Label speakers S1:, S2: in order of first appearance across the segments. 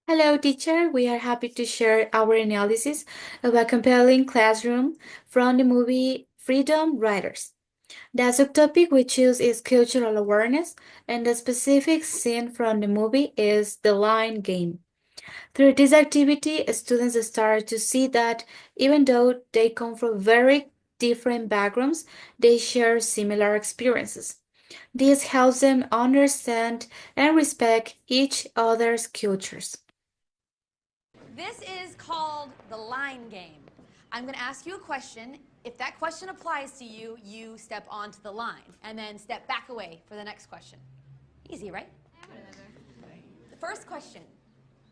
S1: Hello, teacher. We are happy to share our analysis of a compelling classroom from the movie Freedom Riders. The subtopic we choose is cultural awareness, and the specific scene from the movie is the line game. Through this activity, students start to see that even though they come from very different backgrounds, they share similar experiences. This helps them understand and respect each other's cultures.
S2: This is called the line game. I'm going to ask you a question. If that question applies to you, you step onto the line and then step back away for the next question. Easy, right? The first question.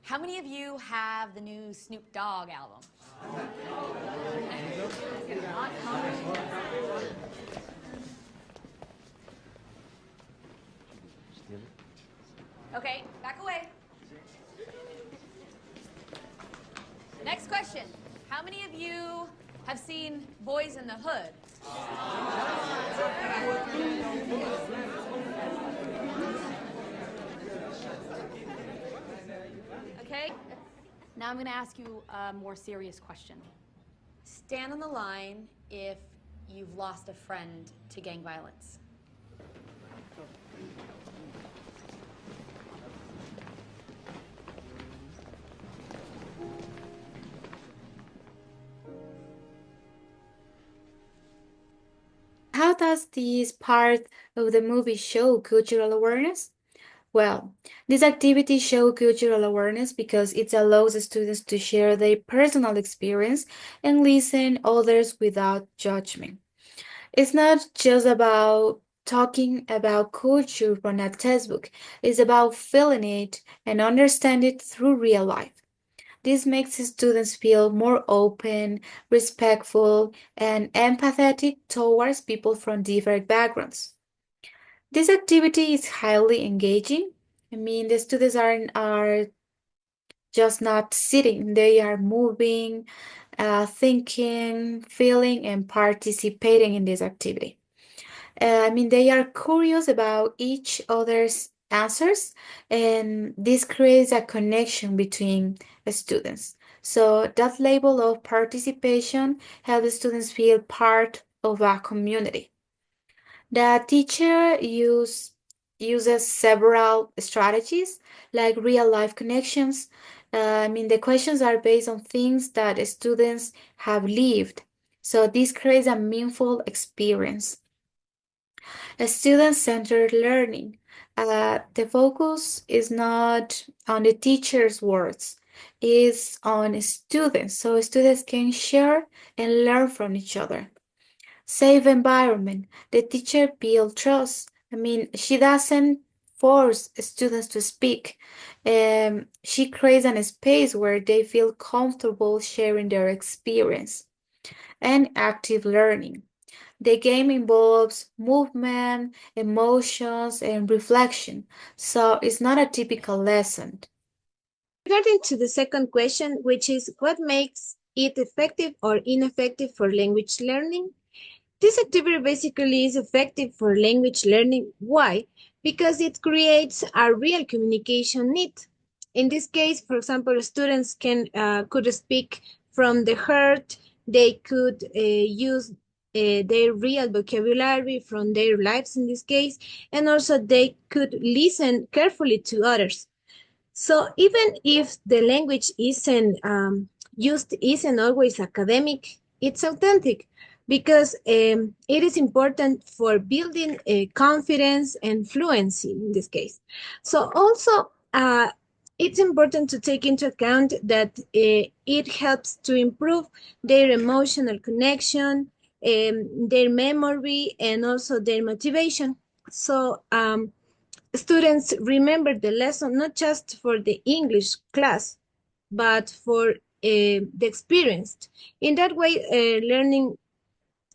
S2: How many of you have the new Snoop Dogg album? Okay, back away. Next question. How many of you have seen Boys in the Hood? Okay. Now I'm going to ask you a more serious question. Stand on the line if you've lost a friend to gang violence.
S1: How does this part of the movie show cultural awareness? Well, this activity shows cultural awareness because it allows students to share their personal experience and listen others without judgment. It's not just about talking about culture from a textbook. It's about feeling it and understand it through real life. This makes students feel more open, respectful, and empathetic towards people from different backgrounds. This activity is highly engaging. The students are just not sitting, they are moving, thinking, feeling, and participating in this activity. They are curious about each other's answers, and this creates a connection between students. So that level of participation helps students feel part of a community. The teacher uses several strategies like real life connections. The questions are based on things that students have lived. So this creates a meaningful experience. A student-centered learning. The focus is not on the teacher's words, it's on students, so students can share and learn from each other. Safe environment. The teacher builds trust. She doesn't force students to speak. She creates a space where they feel comfortable sharing their experience. And active learning. The game involves movement, emotions, and reflection, so it's not a typical lesson.
S3: Regarding to the second question, which is what makes it effective or ineffective for language learning? This activity basically is effective for language learning. Why? Because it creates a real communication need. In this case, for example, students could speak from the heart. They could use their real vocabulary from their lives in this case, and also they could listen carefully to others. So even if the language isn't used, isn't always academic, it's authentic because it is important for building confidence and fluency in this case. So also, it's important to take into account that it helps to improve their emotional connection, their memory, and also their motivation. So students remember the lesson not just for the English class, but for the experience. In that way,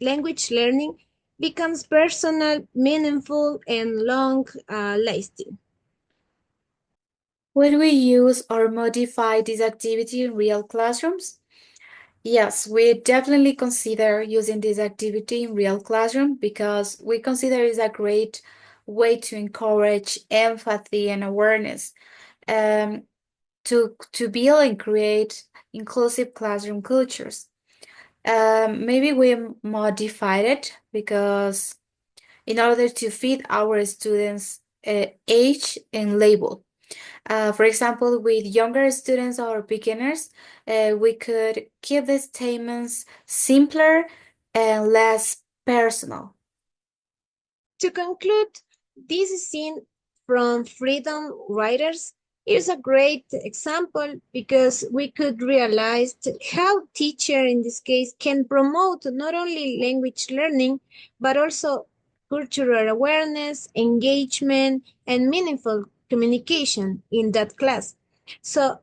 S3: language learning becomes personal, meaningful, and long-lasting.
S1: Will we use or modify this activity in real classrooms? Yes, we definitely consider using this activity in real classroom because we consider it's a great way to encourage empathy and awareness. Um, to build and create inclusive classroom cultures. Maybe we modified it because in order to fit our students' age and label. For example, with younger students or beginners, we could keep the statements simpler and less personal.
S3: To conclude, this scene from Freedom Writers is a great example because we could realize how teacher in this case can promote not only language learning but also cultural awareness, engagement, and meaningful communication in that class. So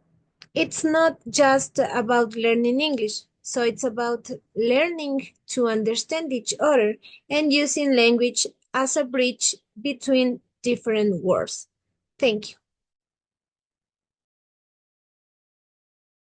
S3: it's not just about learning English. So it's about learning to understand each other and using language as a bridge between different words. Thank you.